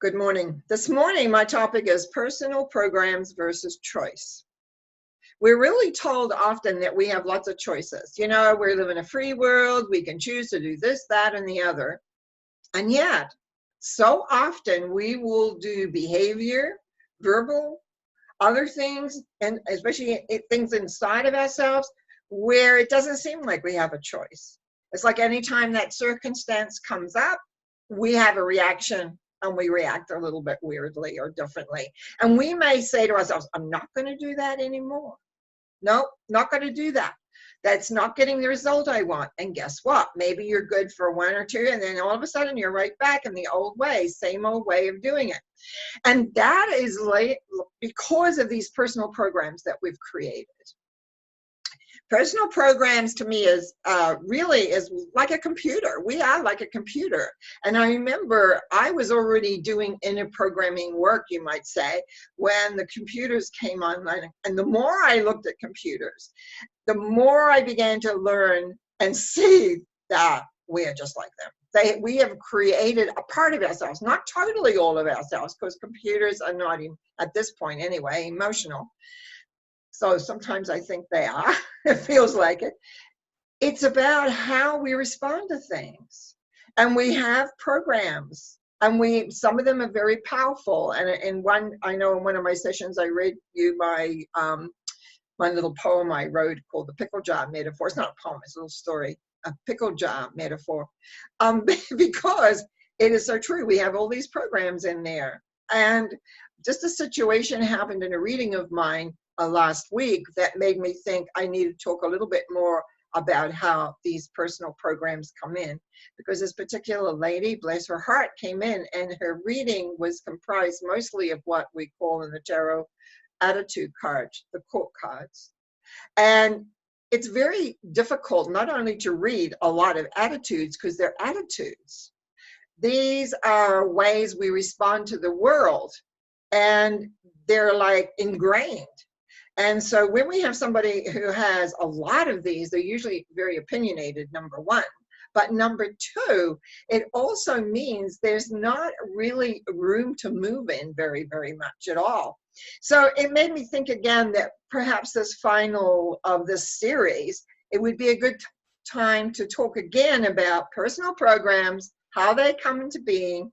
Good morning. This morning, my topic is personal programs versus choice. We're really told often that we have lots of choices. You know, we live in a free world. We can choose to do this, that, and the other. And yet, so often we will do behavior, verbal, other things, and especially things inside of ourselves where it doesn't seem like we have a choice. It's like anytime that circumstance comes up, we have a reaction and we react a little bit weirdly or differently. And we may say to ourselves, I'm not going to do that anymore. Nope, not going to do that. That's not getting the result I want. And guess what? Maybe you're good for one or two, and then all of a sudden you're right back in the old way, same old way of doing it. And that is because of these personal programs that we've created. Personal programs to me is really like a computer. We are like a computer. And I remember I was already doing inner programming work, you might say, when the computers came online. And the more I looked at computers, the more I began to learn and see that we are just like them. We have created a part of ourselves, not totally all of ourselves, because computers are not, at this point anyway, emotional. So sometimes I think they are. It feels like it. It's about how we respond to things. And we have programs. And some of them are very powerful. And I know in one of my sessions, I read you my little poem I wrote called The Pickle Jar Metaphor. It's not a poem, it's a little story. A pickle jar metaphor. Because it is so true. We have all these programs in there. And just a situation happened in a reading of mine last week that made me think I need to talk a little bit more about how these personal programs come in, because this particular lady, bless her heart, came in and her reading was comprised mostly of what we call in the tarot attitude cards, the court cards. And it's very difficult not only to read a lot of attitudes, because they're attitudes. These are ways we respond to the world, and they're like ingrained. And so when we have somebody who has a lot of these, they're usually very opinionated, number one. But number two, it also means there's not really room to move in very, very much at all. So it made me think again that perhaps this final of this series, it would be a good time to talk again about personal programs, how they come into being,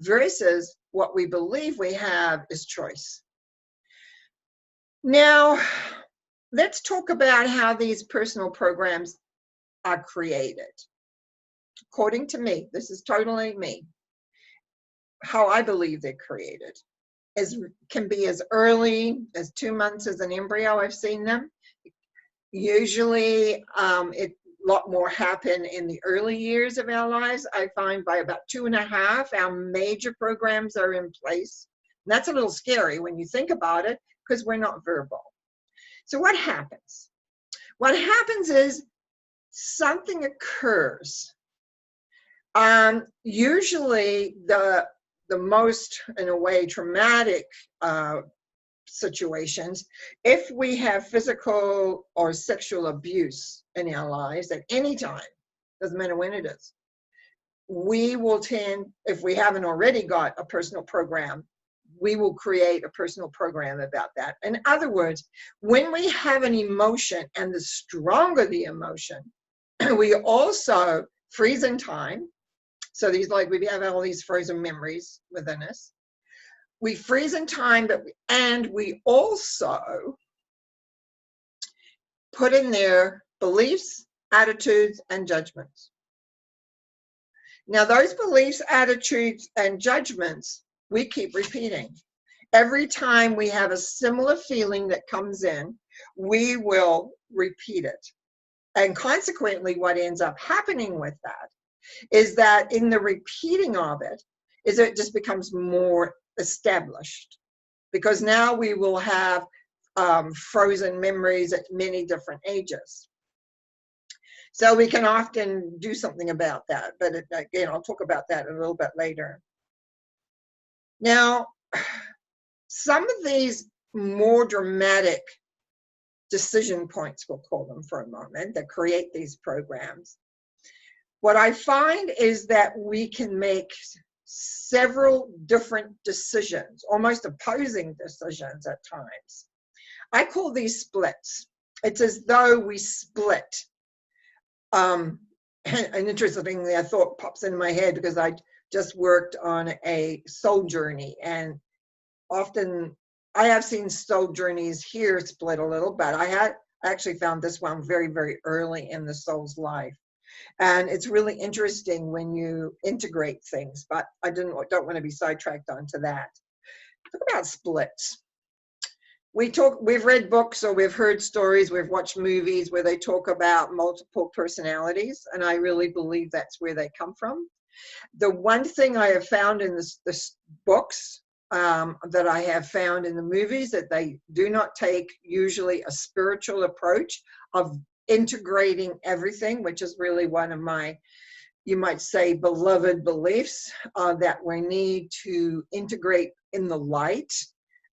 versus what we believe we have is choice. Now, let's talk about how these personal programs are created. According to me, this is totally me, how I believe they're created can be as early as 2 months as an embryo. I've seen them. Usually, a lot more happen in the early years of our lives. I find by about 2.5, our major programs are in place. And that's a little scary when you think about it, because we're not verbal. So what happens? What happens is something occurs. Usually the most, in a way, traumatic situations, if we have physical or sexual abuse in our lives at any time, doesn't matter when it is, we will tend, if we haven't already got a personal program, we will create a personal program about that. In other words, when we have an emotion, and the stronger the emotion, we also freeze in time. So we have all these frozen memories within us. We freeze in time, and we also put in there beliefs, attitudes, and judgments. Now, those beliefs, attitudes, and judgments, we keep repeating. Every time we have a similar feeling that comes in, we will repeat it. And consequently, what ends up happening with that is that in the repeating of it, it just becomes more established. Because now we will have frozen memories at many different ages. So we can often do something about that. But again, I'll talk about that a little bit later. Now, some of these more dramatic decision points, we'll call them for a moment, that create these programs, what I find is that we can make several different decisions, almost opposing decisions at times. I call these splits. It's as though we split. And interestingly, a thought pops into my head because I just worked on a soul journey, and often I have seen soul journeys here split a little, but I actually found this one very, very early in the soul's life. And it's really interesting when you integrate things, but I don't want to be sidetracked onto that. Talk about splits. We've read books or we've heard stories, we've watched movies where they talk about multiple personalities, and I really believe that's where they come from. The one thing I have found in the books that I have found in the movies, that they do not take usually a spiritual approach of integrating everything, which is really one of my, you might say, beloved beliefs, that we need to integrate in the light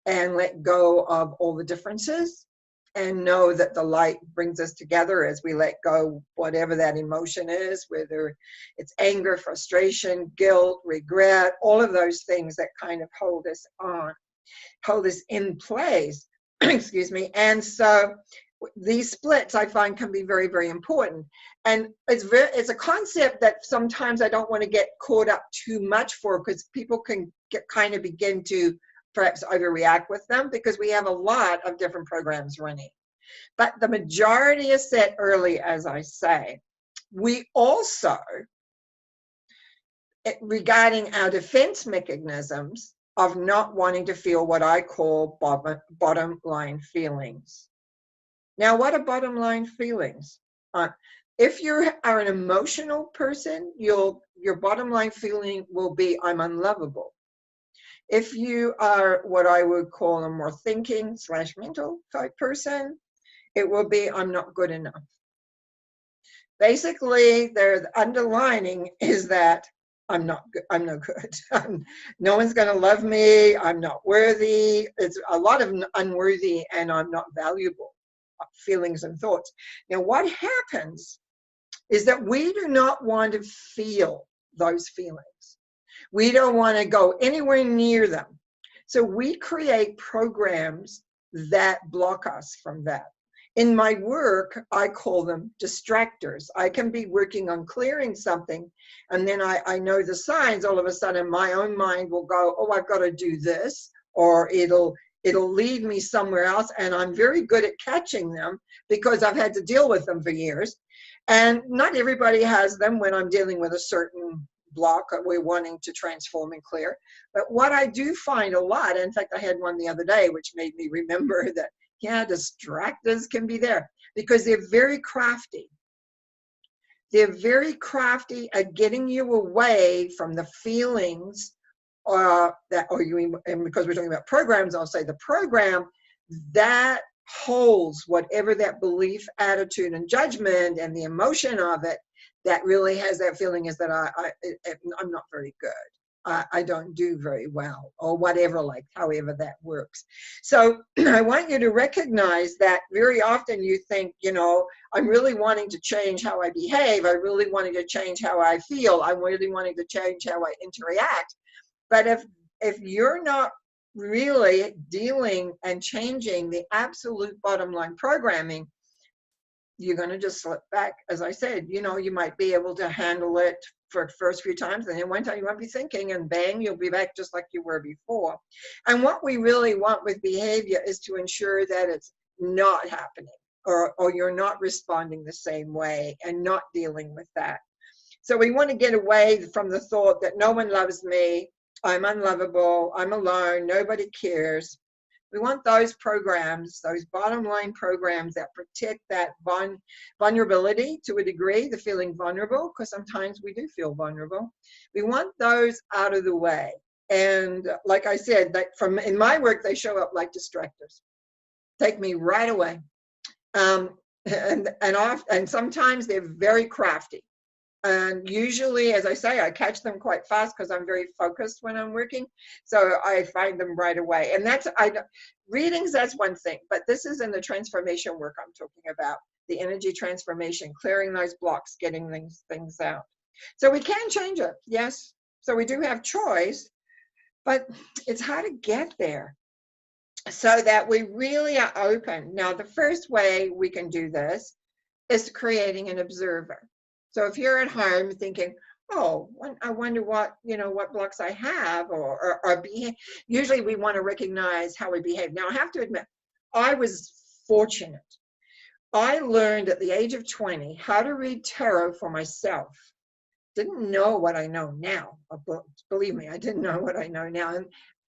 and let go of all the differences and know that the light brings us together as we let go whatever that emotion is, whether it's anger, frustration, guilt, regret, all of those things that kind of hold us in place. Excuse me. And so these splits I find can be very, very important. And it's a concept that sometimes I don't want to get caught up too much for, because people can kind of begin to perhaps overreact with them, because we have a lot of different programs running. But the majority is set early, as I say. We also, regarding our defense mechanisms of not wanting to feel what I call bottom line feelings. Now, what are bottom line feelings? If you are an emotional person, your bottom line feeling will be, I'm unlovable. If you are what I would call a more thinking / mental type person, it will be, I'm not good enough. Basically, the underlining is that I'm no good. No one's going to love me. I'm not worthy. It's a lot of unworthy and I'm not valuable feelings and thoughts. Now, what happens is that we do not want to feel those feelings. We don't want to go anywhere near them. So we create programs that block us from that. In my work, I call them distractors. I can be working on clearing something, and then I know the signs. All of a sudden, my own mind will go, oh, I've got to do this, or it'll lead me somewhere else, and I'm very good at catching them because I've had to deal with them for years. And not everybody has them when I'm dealing with a certain block that we're wanting to transform and clear. But what I do find a lot, in fact, I had one the other day, which made me remember that, yeah, distractors can be there because they're very crafty. They're very crafty at getting you away from the feelings and because we're talking about programs, I'll say the program that holds whatever that belief, attitude, and judgment and the emotion of it that really has that feeling is that I'm not very good. I don't do very well, or whatever, like however that works. So I want you to recognize that very often you think, I'm really wanting to change how I behave. I really wanting to change how I feel. I'm really wanting to change how I interact. But if you're not really dealing and changing the absolute bottom line programming, you're going to just slip back. As I said, you might be able to handle it for the first few times, and then one time you won't be thinking, and bang, you'll be back just like you were before. And what we really want with behavior is to ensure that it's not happening, or you're not responding the same way and not dealing with that. So we want to get away from the thought that no one loves me, I'm unlovable, I'm alone, nobody cares. We want those programs, those bottom line programs that protect that vulnerability to a degree, the feeling vulnerable, because sometimes we do feel vulnerable. We want those out of the way. And like I said, in my work, they show up like distractors. Take me right away. And sometimes they're very crafty. And usually, as I say, I catch them quite fast because I'm very focused when I'm working. So I find them right away. And readings, that's one thing. But this is in the transformation work I'm talking about, the energy transformation, clearing those blocks, getting things out. So we can change it, yes. So we do have choice, but it's how to get there so that we really are open. Now, the first way we can do this is creating an observer. So if you're at home thinking, oh, I wonder what, what blocks I have or behave. Usually we want to recognize how we behave. Now, I have to admit, I was fortunate. I learned at the age of 20 how to read tarot for myself. Didn't know what I know now. Believe me, I didn't know what I know now. And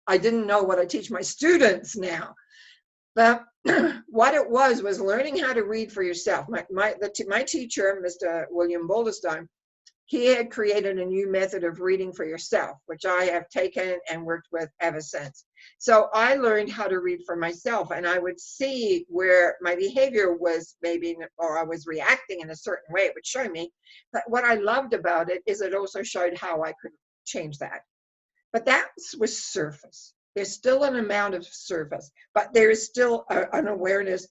I didn't know what I teach my students now. But what it was learning how to read for yourself. My teacher, Mr. William Boulderstone, he had created a new method of reading for yourself, which I have taken and worked with ever since. So I learned how to read for myself, and I would see where my behavior was maybe, or I was reacting in a certain way. It would show me. But what I loved about it is it also showed how I could change that. But that was surface. There's still an amount of surface, but there is still an awareness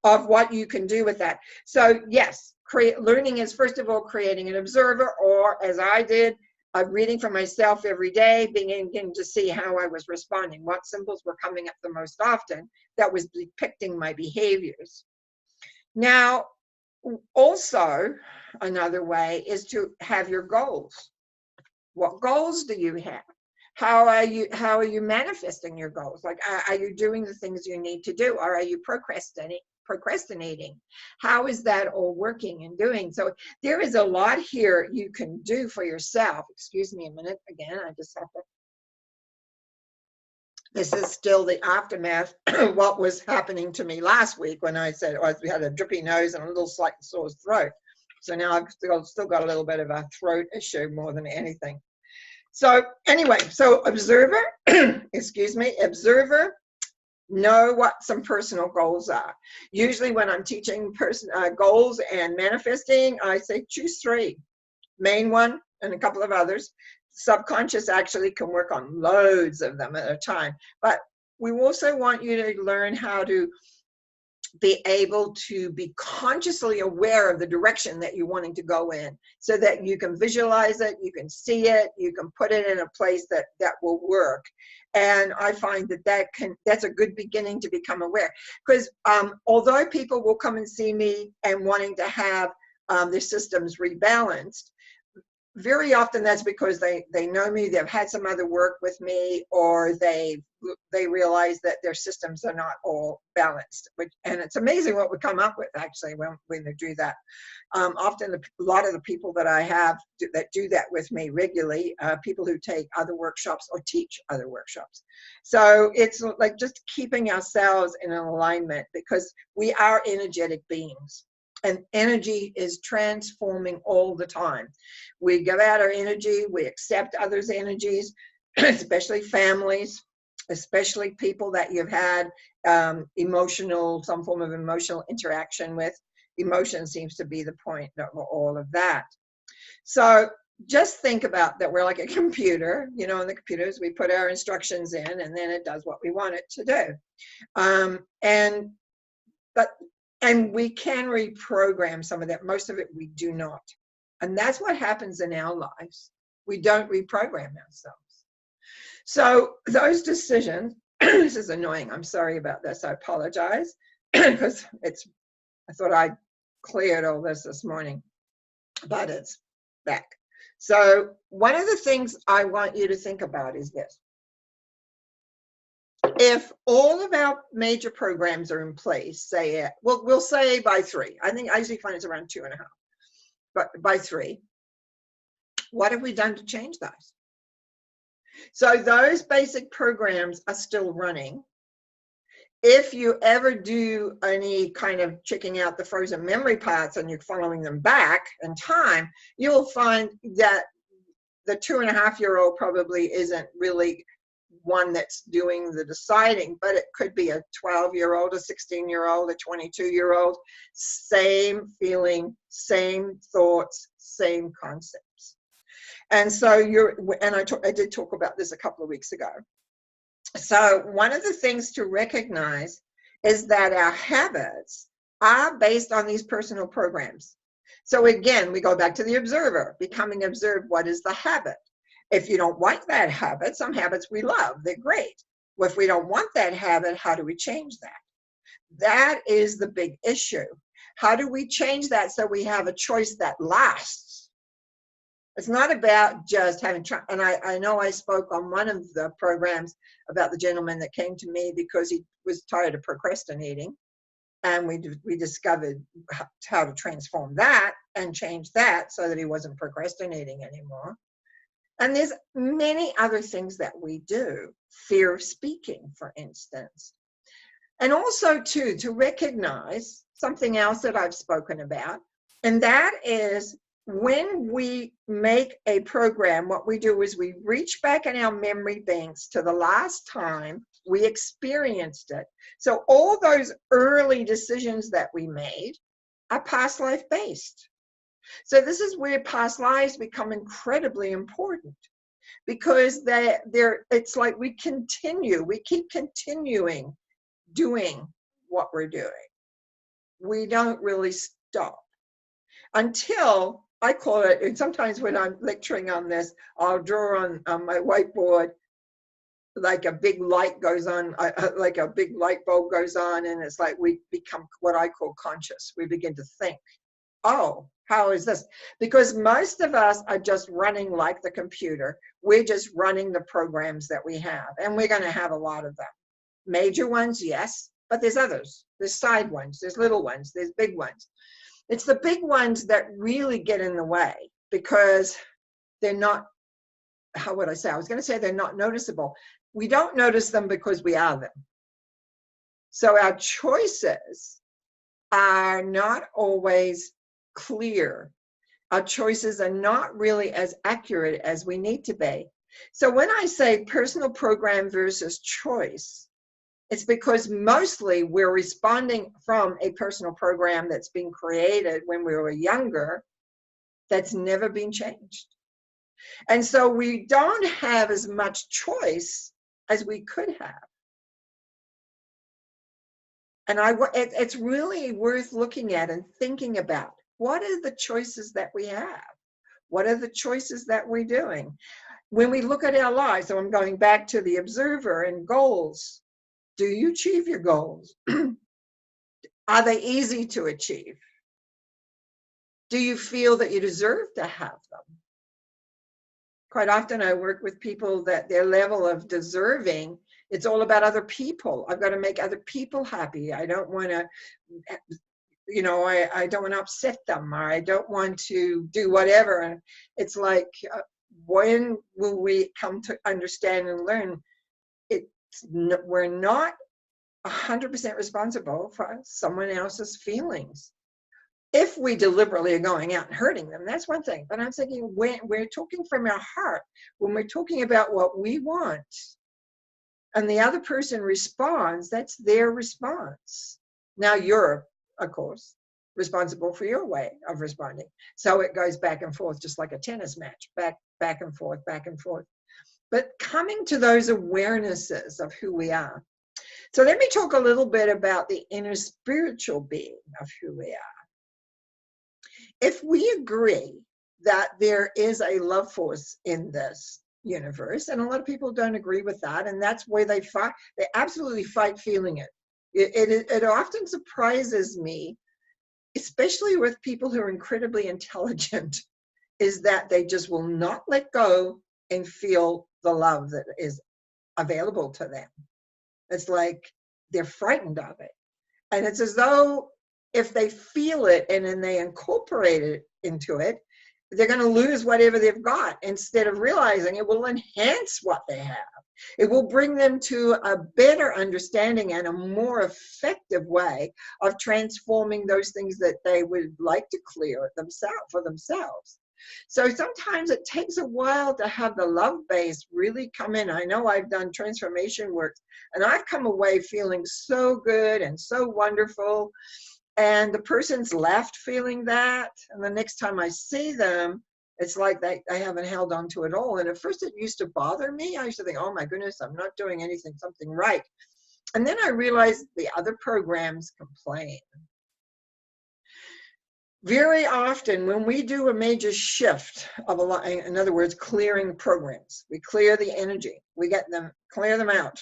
of what you can do with that. So yes, learning is first of all creating an observer, or as I did, reading for myself every day, beginning to see how I was responding, what symbols were coming up the most often that was depicting my behaviors. Now, also another way is to have your goals. What goals do you have? How are you manifesting your goals? Like, are you doing the things you need to do, or are you procrastinating? How is that all working and doing? So there is a lot here you can do for yourself. Excuse me a minute. Again, I just have to. This is still the aftermath of what was happening to me last week when I said I had a drippy nose and a little slight sore throat. So now I've still got a little bit of a throat issue more than anything. So anyway, so observer, excuse me, observer, know what some personal goals are. Usually when I'm teaching goals and manifesting, I say choose 3, main one and a couple of others. Subconscious actually can work on loads of them at a time. But we also want you to learn how to be able to be consciously aware of the direction that you're wanting to go in, so that you can visualize it, you can see it, you can put it in a place that will work. And I find that's a good beginning to become aware, because although people will come and see me and wanting to have their systems rebalanced, very often that's because they know me, they've had some other work with me, or they realize that their systems are not all balanced. And it's amazing what we come up with actually when they do that. Often a lot of the people that I have that do that with me regularly are people who take other workshops or teach other workshops. So it's like just keeping ourselves in an alignment, because we are energetic beings. And energy is transforming all the time. We give out our energy, we accept others' energies, especially families, especially people that you've had some form of emotional interaction with. Emotion seems to be the point of all of that. So just think about that we're like a computer, in the computers, we put our instructions in and then it does what we want it to do. And we can reprogram some of that. Most of it we do not. And that's what happens in our lives. We don't reprogram ourselves. So those decisions, this is annoying. I'm sorry about this. I apologize, because I thought I cleared all this morning, but it's back. So one of the things I want you to think about is this. If all of our major programs are in place, we'll say by 3. I usually find it's around 2.5, but by 3, what have we done to change those? So those basic programs are still running. If you ever do any kind of checking out the frozen memory parts and you're following them back in time, you'll find that the 2.5-year-old probably isn't really one that's doing the deciding, but it could be a 12-year-old, a 16-year-old, a 22-year-old, same feeling, same thoughts, same concepts. And so I did talk about this a couple of weeks ago. So one of the things to recognize is that our habits are based on these personal programs. So again, we go back to the observer, becoming observed. What is the habit? If you don't like that habit, some habits we love, they're great. Well, if we don't want that habit, how do we change that? That is the big issue. How do we change that so we have a choice that lasts? It's not about just having, and I know I spoke on one of the programs about the gentleman that came to me because he was tired of procrastinating. And we discovered how to transform that and change that so that he wasn't procrastinating anymore. And there's many other things that we do. Fear of speaking, for instance. And also, too, to recognize something else that I've spoken about, and that is when we make a program, what we do is we reach back in our memory banks to the last time we experienced it. So all those early decisions that we made are past life based. So this is where past lives become incredibly important, because it's like we keep continuing doing what we're doing. We don't really stop until, I call it, and sometimes when I'm lecturing on this, I'll draw on my whiteboard like a big light goes on, like a big light bulb goes on, and it's like we become what I call conscious. We begin to think, oh, how is this? Because most of us are just running like the computer. We're just running the programs that we have, and we're going to have a lot of them. Major ones, yes, but there's others. There's side ones, there's little ones, there's big ones. It's the big ones that really get in the way because they're not, how would I say? I was going to say they're not noticeable. We don't notice them because we are them. So our choices are not always clear. Our choices are not really as accurate as we need to be. So when I say personal program versus choice, it's because mostly we're responding from a personal program that's been created when we were younger that's never been changed. And so we don't have as much choice as we could have. And it's really worth looking at and thinking about. What are the choices that we have? What are the choices that we're doing? When we look at our lives, so I'm going back to the observer and goals. Do you achieve your goals? Are they easy to achieve? Do you feel that you deserve to have them? Quite often I work with people that their level of deserving, it's all about other people. I've got to make other people happy. I don't want to, I don't want to upset them, or I don't want to do whatever. And it's like, when will we come to understand and learn we're not 100% responsible for someone else's feelings? If we deliberately are going out and hurting them, that's one thing. But I'm thinking when we're talking from our heart, when we're talking about what we want, and the other person responds, that's their response. Now you're, of course, responsible for your way of responding. So it goes back and forth, just like a tennis match, back and forth, back and forth. But coming to those awarenesses of who we are. So let me talk a little bit about the inner spiritual being of who we are. If we agree that there is a love force in this universe, and a lot of people don't agree with that, and that's where they fight, they absolutely fight feeling it. It often surprises me, especially with people who are incredibly intelligent, is that they just will not let go and feel the love that is available to them. It's like they're frightened of it. And it's as though if they feel it and then they incorporate it into it, they're going to lose whatever they've got, instead of realizing it will enhance what they have. It will bring them to a better understanding and a more effective way of transforming those things that they would like to clear for themselves. So sometimes it takes a while to have the love base really come in. I know I've done transformation work, and I've come away feeling so good and so wonderful. And the person's left feeling that, and the next time I see them, it's like I haven't held on to it all. And at first it used to bother me. I used to think, oh my goodness, I'm not doing something right. And then I realized the other programs complain. Very often when we do a major shift of a lot, in other words, clearing programs, we clear the energy, we get them, clear them out.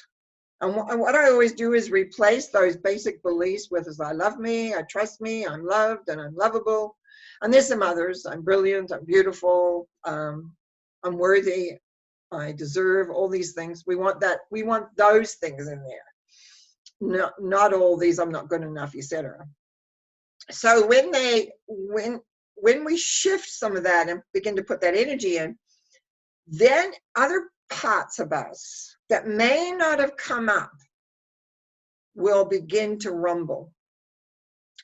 And what I always do is replace those basic beliefs with I love me, I trust me, I'm loved and I'm lovable. And there's some others. I'm brilliant, I'm beautiful, I'm worthy, I deserve all these things. We want those things in there. No, not all these I'm not good enough, etc. So when we shift some of that and begin to put that energy in, then other parts of us that may not have come up will begin to rumble.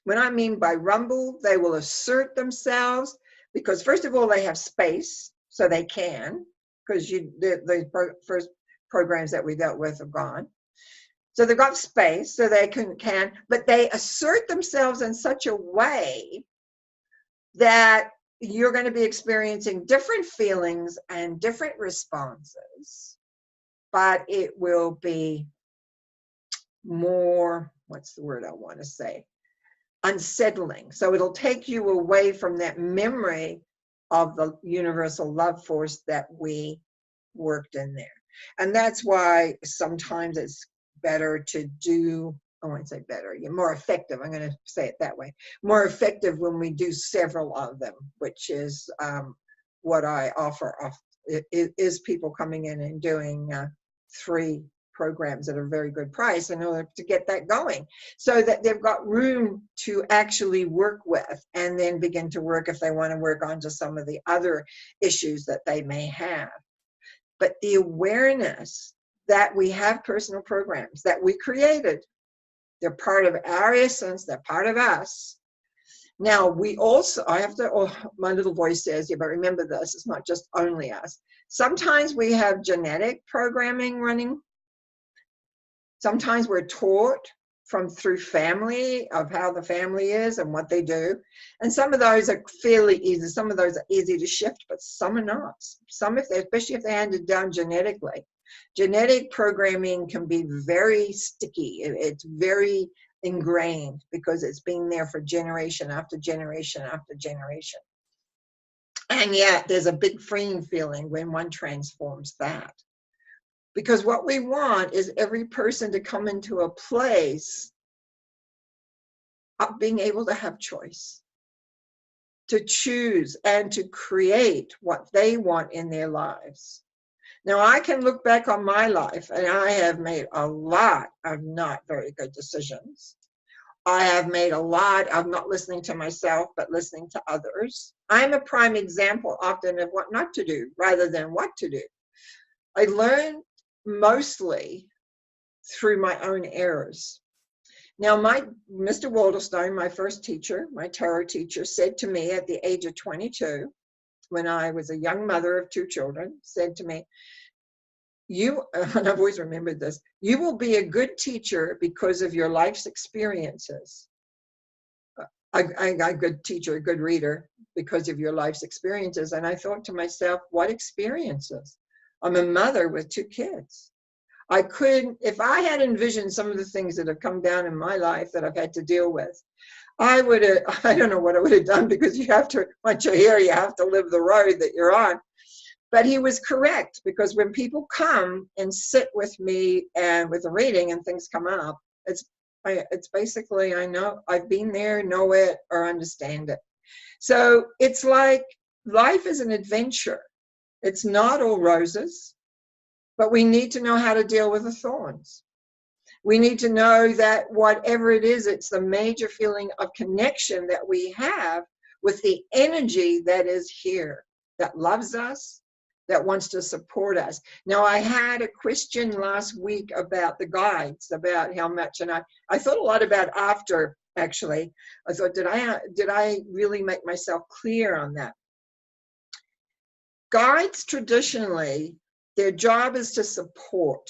What I mean by rumble, they will assert themselves because first of all, they have space, so they can, because the first programs that we dealt with are gone. So they've got space, so they can, but they assert themselves in such a way that you're going to be experiencing different feelings and different responses, but it will be more, what's the word I want to say? Unsettling. So it'll take you away from that memory of the universal love force that we worked in there. And that's why sometimes it's better to do, I won't say better, you're more effective, I'm going to say it that way, more effective when we do several of them, which is what I offer is people coming in and doing 3 programs at a very good price in order to get that going so that they've got room to actually work with and then begin to work if they want to work on to some of the other issues that they may have. But the awareness that we have personal programs that we created, they're part of our essence, they're part of us. Now we also, my little voice says, yeah, but remember this, it's not just only us. Sometimes we have genetic programming running. Sometimes we're taught through family of how the family is and what they do. And some of those are fairly easy. Some of those are easy to shift, but some are not. Some, especially if they're handed down genetically. Genetic programming can be very sticky. It's very ingrained because it's been there for generation after generation after generation. And yet there's a big freeing feeling when one transforms that. Because what we want is every person to come into a place of being able to have choice, to choose and to create what they want in their lives. Now, I can look back on my life and I have made a lot of not very good decisions. I have made a lot of not listening to myself, but listening to others. I'm a prime example often of what not to do rather than what to do. I learned mostly through my own errors. Now, Mr. Walderstone, my first teacher, my tarot teacher, said to me at the age of 22, when I was a young mother of 2 children, said to me, and I've always remembered this, you will be a good teacher because of your life's experiences. A good teacher, a good reader because of your life's experiences. And I thought to myself, what experiences? I'm a mother with 2 kids. I could, if I had envisioned some of the things that have come down in my life that I've had to deal with, I don't know what I would have done, because you have to, once you're here, you have to live the road that you're on. But he was correct, because when people come and sit with me and with a reading and things come up, it's basically, I know, I've been there, know it, or understand it. So it's like life is an adventure. It's not all roses, but we need to know how to deal with the thorns. We need to know that whatever it is, it's the major feeling of connection that we have with the energy that is here, that loves us, that wants to support us. Now, I had a question last week about the guides, about how much, and I thought a lot about after, actually. I thought, did I really make myself clear on that? Guides, traditionally, their job is to support.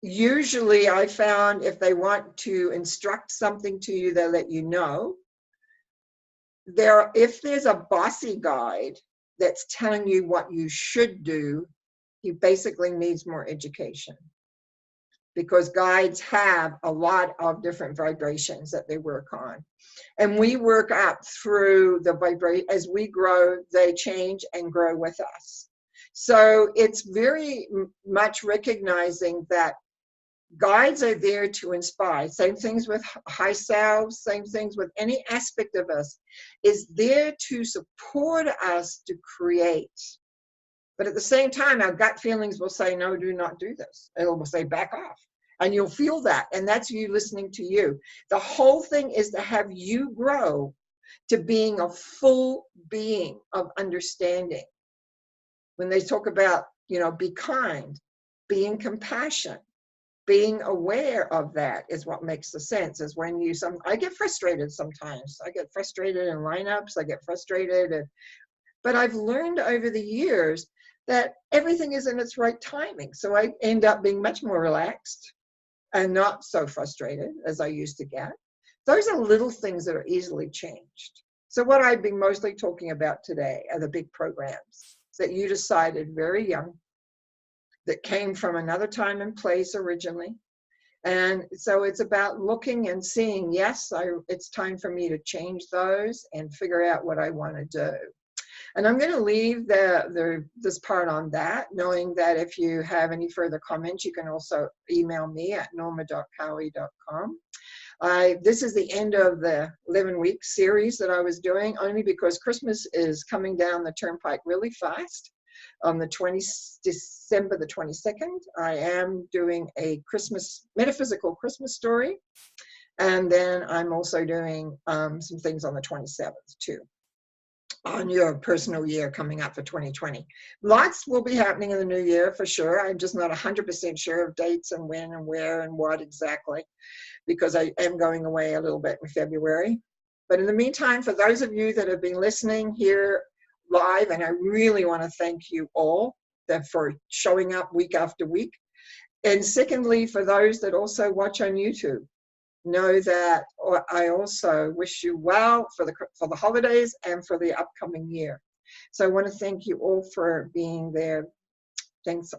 Usually I found if they want to instruct something to you, they'll let you know. If there's a bossy guide that's telling you what you should do, he basically needs more education. because guides have a lot of different vibrations that they work on. And we work up through the vibration. As we grow, they change and grow with us. So it's very much recognizing that guides are there to inspire. Same things with high selves, same things with any aspect of us, is there to support us to create. But at the same time, our gut feelings will say, no, do not do this. It will say, back off. And you'll feel that. And that's you listening to you. The whole thing is to have you grow to being a full being of understanding. When they talk about, be kind, being compassionate, being aware of that is what makes the sense. Is when I get frustrated sometimes. I get frustrated in lineups. I get frustrated. But I've learned over the years that everything is in its right timing. So I end up being much more relaxed and not so frustrated as I used to get. Those are little things that are easily changed. So what I've been mostly talking about today are the big programs that you decided very young, that came from another time and place originally. And so it's about looking and seeing, yes, it's time for me to change those and figure out what I want to do. And I'm going to leave this part on that, knowing that if you have any further comments, you can also email me at norma.cowie.com. This is the end of the 11-week series that I was doing, only because Christmas is coming down the turnpike really fast. On the December the 22nd, I am doing a metaphysical Christmas story. And then I'm also doing some things on the 27th too, on your personal year coming up for 2020. Lots will be happening in the new year for sure. I'm just not 100% sure of dates and when and where and what exactly, because I am going away a little bit in February. But in the meantime, for those of you that have been listening here live, and I really want to thank you all for showing up week after week. And secondly, for those that also watch on YouTube, know that I also wish you well for the holidays and for the upcoming year. So I want to thank you all for being there. Thanks.